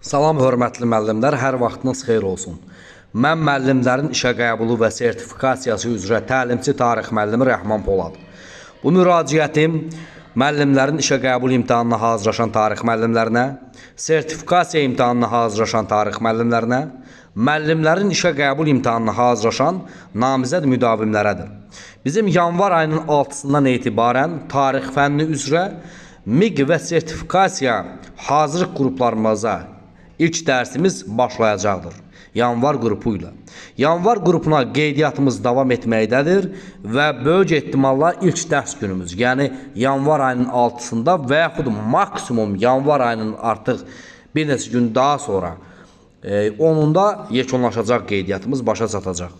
Salam hörmətli müəllimlər, hər vaxtınız xeyir olsun. Mən müəllimlərin işə qəbulu və sertifikasiyası üzrə təlimçi tarix müəllimi Rəhman Polad. Bu müraciətim müəllimlərin işə qəbul imtahanına hazırlaşan tarix müəllimlərinə, sertifikasiya imtahanına hazırlaşan tarix müəllimlərinə, müəllimlərin işə qəbul imtahanına hazırlaşan namizəd müdavimlərədir. Bizim yanvar ayının 6-sından etibarən tarix fənni üzrə MİQ və sertifikasiya hazırlıq qruplarımıza İlk dərsimiz başlayacaqdır. Yanvar qrupu ilə. Yanvar qrupuna qeydiyyatımız davam etməkdədir və böyük ehtimalla ilk dərs günümüz, yəni yanvar ayının 6-sında və yaxud maksimum yanvar ayının artıq bir neçə gün daha sonra 10-unda yekunlaşacaq qeydiyyatımız başa çatacaq.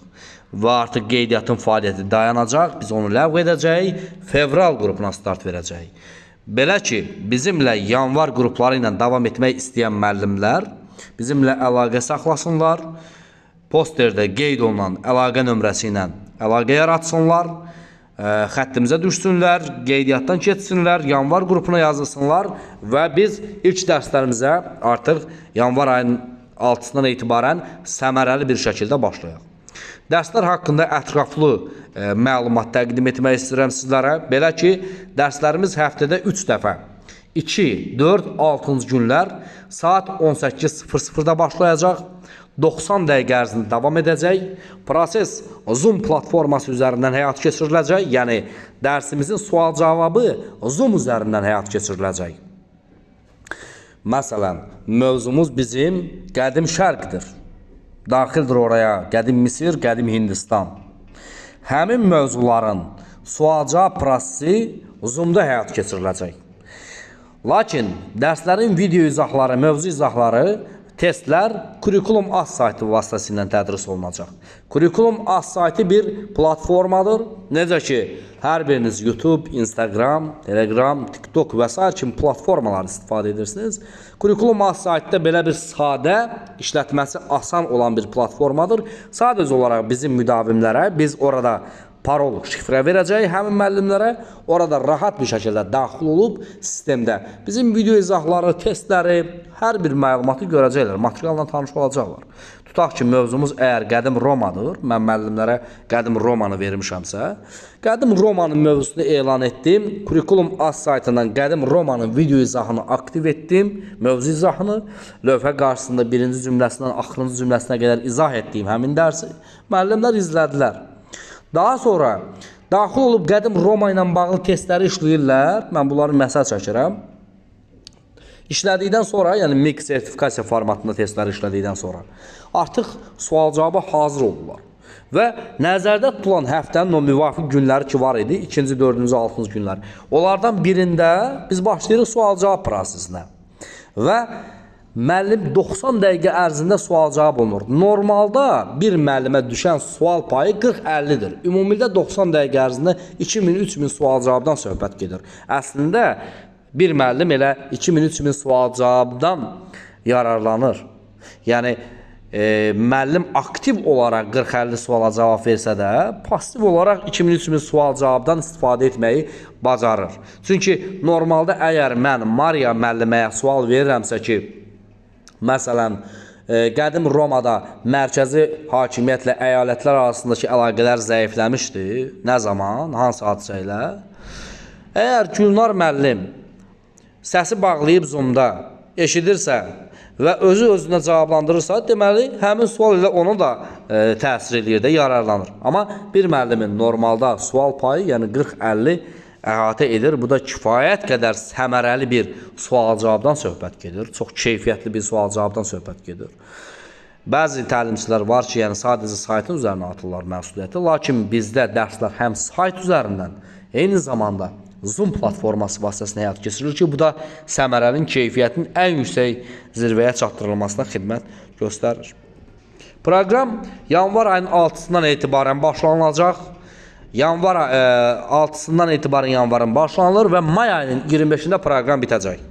Və artıq qeydiyyatın fəaliyyəti dayanacaq, biz onu ləğv edəcəyik, fevral qrupuna start verəcəyik. Belə ki, bizimlə yanvar qrupları ilə davam etmək istəyən müəllimlər bizimlə əlaqə saxlasınlar, posterdə qeyd olunan əlaqə nömrəsi ilə əlaqə yaratsınlar, xəttimizə düşsünlər, qeydiyyatdan keçsinlər, yanvar qrupuna yazılsınlar və biz ilk dərslərimizə artıq yanvar ayının 6-sından etibarən səmərəli bir şəkildə başlayaq. Dərslər haqqında ətraflı məlumat təqdim etmək istəyirəm sizlərə. Belə ki, dərslərimiz həftədə 3 dəfə 2, 4, 6-cı günlər saat 18:00-da başlayacaq. 90 dəqiqə ərzində davam edəcək. Proses Zoom platforması üzərindən həyata keçiriləcək. Yəni, dərsimizin sual-cavabı Zoom üzərindən həyata keçiriləcək. Məsələn, mövzumuz bizim qədim şərqdir. Daxildir oraya qədim Misir, qədim Hindistan. Həmin mövzuların sual-cavab prosesi Zoom-da həyata keçiriləcək. Lakin dərslərin video izahları, mövzu izahları, testlər Kurikulum Az sayti vasitəsilə tədris olunacaq. Kurikulum Az sayti bir platformadır. Necə ki, hər biriniz YouTube, Instagram, Telegram, TikTok və s. kimi platformalar istifadə edirsiniz. Kurikulum Az saytda belə bir sadə, işlətməsi asan olan bir platformadır. Sadəcə olaraq bizim müdavimlərə biz orada parol, şifrə verəcək həmin müəllimlərə, orada rahat bir şəkildə daxil olub sistemdə bizim video izahları, testləri, hər bir məlumatı görəcəklər, materialla tanış olacaqlar. Tutaq ki, mövzumuz əgər qədim Romadır, mən müəllimlərə qədim Romanı vermişəmsə, qədim Romanın mövzusunu elan etdim, Kurikulum Az saytından qədim Romanın video izahını aktiv etdim, mövzu izahını, lövhə qarşısında birinci cümləsindən axırıncı cümləsinə qədər izah etdiyim həmin dərsi müəllimlər izlədilər. Daha sonra daxil olub qədim Roma ilə bağlı testləri işləyirlər. Mən bunları məsəl çəkirəm. İşlədikdən sonra, yəni MİQ sertifikasiya formatında testləri işlədikdən sonra artıq sual-cavaba hazır oldular. Və nəzərdə tutulan həftənin o müvafiq günləri ki var idi, 2-ci, 4-cü, 6-cı günlər. Onlardan birində biz başlayırıq sual-cavab prosesinə. Və müəllim 90 dəqiqə ərzində sual-cavab olunur. Normalda bir müəllimə düşən sual payı 40-50-dir. Ümumilikdə 90 dəqiqə ərzində 2000-3000 sual-cavabdan söhbət gedir. Əslində, bir müəllim elə 2000-3000 sual-cavabdan yararlanır. Yəni, müəllim aktiv olaraq 40-50 suala cavab versə də, pasiv olaraq 2000-3000 sual-cavabdan istifadə etməyi bacarır. Çünki normalda əgər mən Maria müəlliməyə sual verirəmsə ki, məsələn, qədim Romada mərkəzi hakimiyyətlə əyalətlər arasındakı əlaqələr zəifləmişdi. Nə zaman? Hansı hadisə ilə? Əgər Gülnar müəllim səsi bağlayıb Zoom-da eşidirsə və özü-özünə cavablandırırsa, deməli, həmin sual ilə ona da təsir edir də, yararlanır. Amma bir müəllimin normalda sual payı, yəni 40-50 əhatə edir. Bu da kifayət qədər səmərəli bir sual-cavabdan söhbət gedir. Çox keyfiyyətli bir sual-cavabdan söhbət gedir. Bəzi təlimçilər var ki, yəni sadəcə saytın üzərinə atırlar məsuliyyəti. Lakin bizdə dərslər həm sayt üzərindən, eyni zamanda Zoom platforması vasitəsilə həyat keçirilir ki, bu da səmərəlinin keyfiyyətinin ən yüksək zirvəyə çatdırılmasına xidmət göstərir. Proqram yanvar ayının 6-sından etibarən başlanılacaq. Yanvar 6-sından etibarən yanvarın başlanılır və may ayının 25-də proqram bitəcək.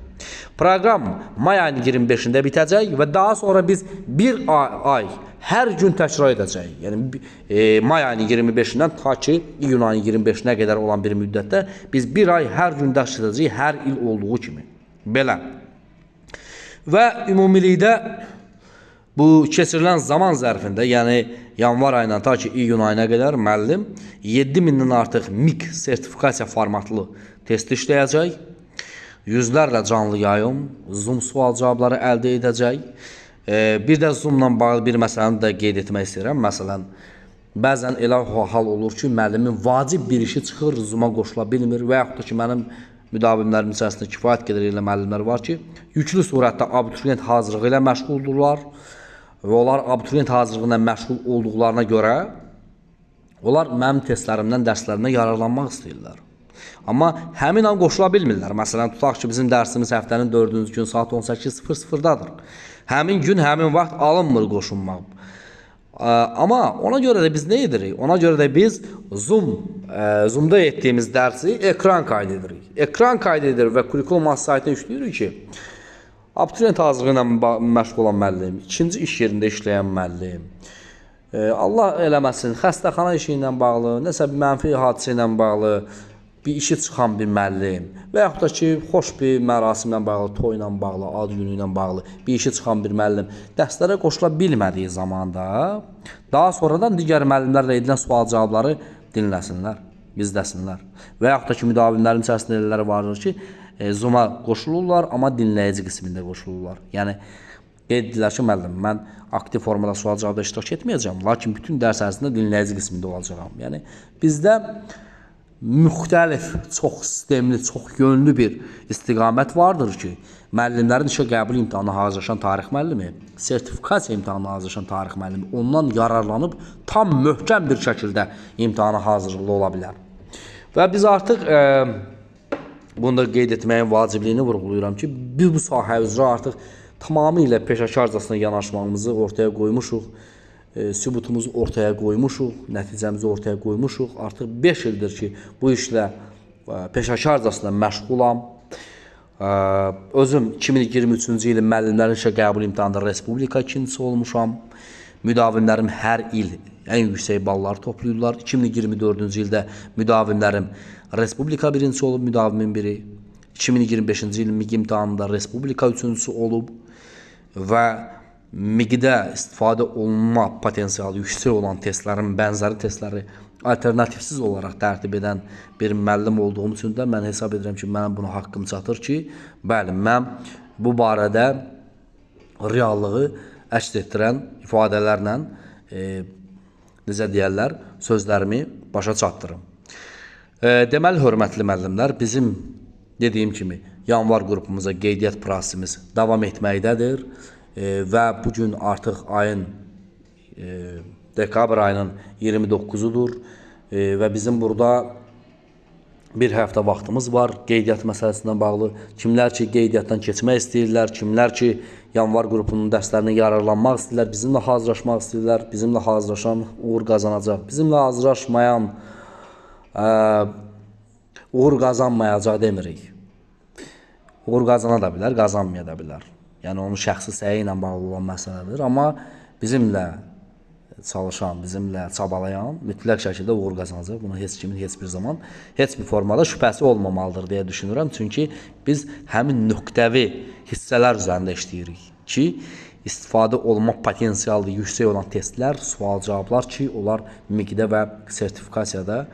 Proqram may ayının 25-də bitəcək və daha sonra biz bir ay hər gün təkrar edəcəyik. Yəni, may ayının 25-dən ta ki, iyun ayının 25-nə qədər olan bir müddətdə biz bir ay hər gün dərs edəcəyik, hər il olduğu kimi. Belə. Və ümumilikdə bu keçirilən zaman zərfində, yəni yanvar ayından ta ki iyun ayına qədər müəllim 7000-dən artıq MIG sertifikasiya formatlı test işləyəcək. Yüzlərlə canlı yayım, Zoom sual cavabları əldə edəcək. Bir də Zoomla bağlı bir məsələni də qeyd etmək istəyirəm. Məsələn, bəzən elə hal olur ki, müəllimin vacib bir işi çıxır, Zoom-a qoşula bilmir və yaxud da ki, mənim müdavimlərim içərisində kifayət qədər elə müəllimlər var ki, yüklü surətdə abituriyent hazırlığı ilə məşğuldurlar və onlar abituriyent hazırlığı ilə məşğul olduqlarına görə onlar mənim testlərimdən, dərslərimdən yararlanmaq istəyirlər. Amma həmin an qoşula bilmirlər. Məsələn, tutaq ki, bizim dərsimiz həftənin 4-cü gün saat 18:00-dadır. Həmin gün, həmin vaxt alınmır qoşulmaq. Amma ona görə də biz nə edirik? Ona görə də biz Zoom'da etdiyimiz dərsi ekran kayd edirik. Ekran kayd edir və Kurikulum saytına yükləyirik ki, abituriyent hazırlığı ilə məşğul olan müəllim, ikinci iş yerində işləyən müəllim, Allah eləməsin, xəstəxana işi ilə bağlı, nəsə bir mənfi hadisə ilə bağlı bir işi çıxan bir müəllim və yaxud da ki, xoş bir mərasimlə bağlı, toy ilə bağlı, ad günü ilə bağlı bir işi çıxan bir müəllim dərslərə qoşula bilmədiyi zamanda daha sonradan digər müəllimlərlə edilən sual cavabları dinləsinlər, izləsinlər. Və yaxud da ki, müdavimlərin içərisində elələri vardır ki, Zoom-a qoşulurlar, amma dinləyici qismində qoşulurlar. Yəni, qeyd edirlər ki, müəllim, mən aktiv formada sual cavabda iştirak etməyəcəm, lakin bütün dərs ərzində dinləyici qismində olacağam. Yəni, bizdə müxtəlif, çox sistemli, çox yönlü bir istiqamət vardır ki, müəllimlərin işə qəbul imtahanına hazırlaşan tarix müəllimi, sertifikasiya imtahanına hazırlaşan tarix müəllimi ondan yararlanıb tam möhkəm bir şəkildə imtahana hazırlıqlı ola bilər. Və biz artıq bunu da qeyd etməyin vacibliyini vurğulayıram ki, biz bu sahə üzrə artıq tamamilə peşəkarcasına yanaşmamızı ortaya qoymuşuq. Sübutumuzu ortaya qoymuşuq, nəticəmizi ortaya qoymuşuq. Artıq 5 ildir ki, bu işlə peşəkarcasına məşğulam. Özüm 2023-cü ilin müəllimlərin işə qəbul imtahanında respublika ikincisi olmuşam. Müdavimlərim hər il ən yüksək balları toplayırlar. 2024-cü ildə müdavimlərim respublika birincisi olub, müdavimin biri. 2025-ci ilin MIG imtahanında respublika üçüncüsü olub və MIG-də istifadə olunma potensialı yüksək olan testlərin bənzəri testləri alternativsiz olaraq tərtib edən bir müəllim olduğum üçün də mən hesab edirəm ki, mənim buna haqqım çatır ki, bəli, mən bu barədə reallığı əks etdirən ifadələrlə, necə deyərlər, sözlərimi başa çatdırım. Deməli, hörmətli müəllimlər, bizim dediyim kimi yanvar qrupumuza qeydiyyat prosesimiz davam etməkdədir. Və bugün artıq ayın dekabr ayının 29-udur və bizim burada bir həftə vaxtımız var qeydiyyat məsələsindən bağlı. Kimlər ki, qeydiyyatdan keçmək istəyirlər, kimlər ki, yanvar qrupunun dərslərindən yararlanmaq istəyirlər, bizimlə hazırlaşmaq istəyirlər, bizimlə hazırlaşan uğur qazanacaq, bizimlə hazırlaşmayan uğur qazanmayacaq demirik. Uğur qazana da bilər, qazanmaya da bilər. Yəni, onun şəxsi səyi ilə bağlı olan məsələdir. Amma bizimlə çalışan, bizimlə çabalayan mütləq şəkildə uğur qazanacaq. Buna heç kimin heç bir zaman, heç bir formada şübhəsi olmamalıdır deyə düşünürəm. Çünki biz həmin nöqtəvi hissələr üzərində işləyirik ki, istifadə olma potensialı yüksək olan testlər, sual cavablar ki, onlar MIG-də və sertifikasiyada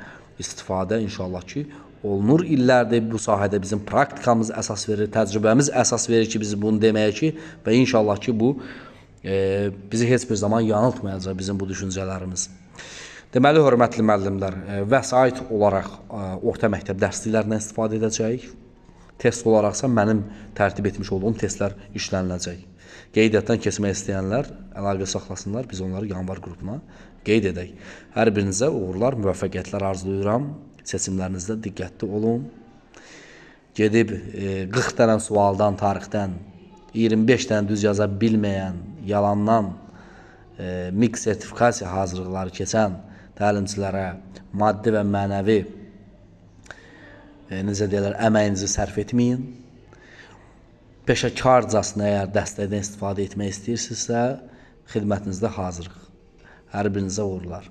istifadə inşallah ki, olunur. İllərdir bu sahədə bizim praktikamız əsas verir, təcrübəmiz əsas verir ki, biz bunu deməyə ki, və inşallah ki, bu bizi heç bir zaman yanıltmayacaq bizim bu düşüncələrimiz. Deməli, hörmətli müəllimlər, vəsait olaraq orta məktəb dərsliklərindən istifadə edəcəyik. Test olaraqsa mənim tərtib etmiş olduğum testlər işləniləcək. Qeydiyyatdan keçmək istəyənlər əlaqə saxlasınlar, biz onları yanvar qrupuna qeyd edək. Hər birinizə uğurlar, müvəffəqiyyətlər arzulayıram. Seçimlərinizdə diqqətli olun. Gedib 40 dənə sualdan, tarixdən 25 dənə düz yaza bilməyən, yalandan MIG sertifikasiya hazırlıqları keçən təlimçilərə maddi və mənəvi necə deyirlər, əməyinizi sərf etməyin. Peşəkarcasına əgər dəstəkdən istifadə etmək istəyirsinizsə, xidmətinizdə hazırıq. Hər birinizə uğurlar.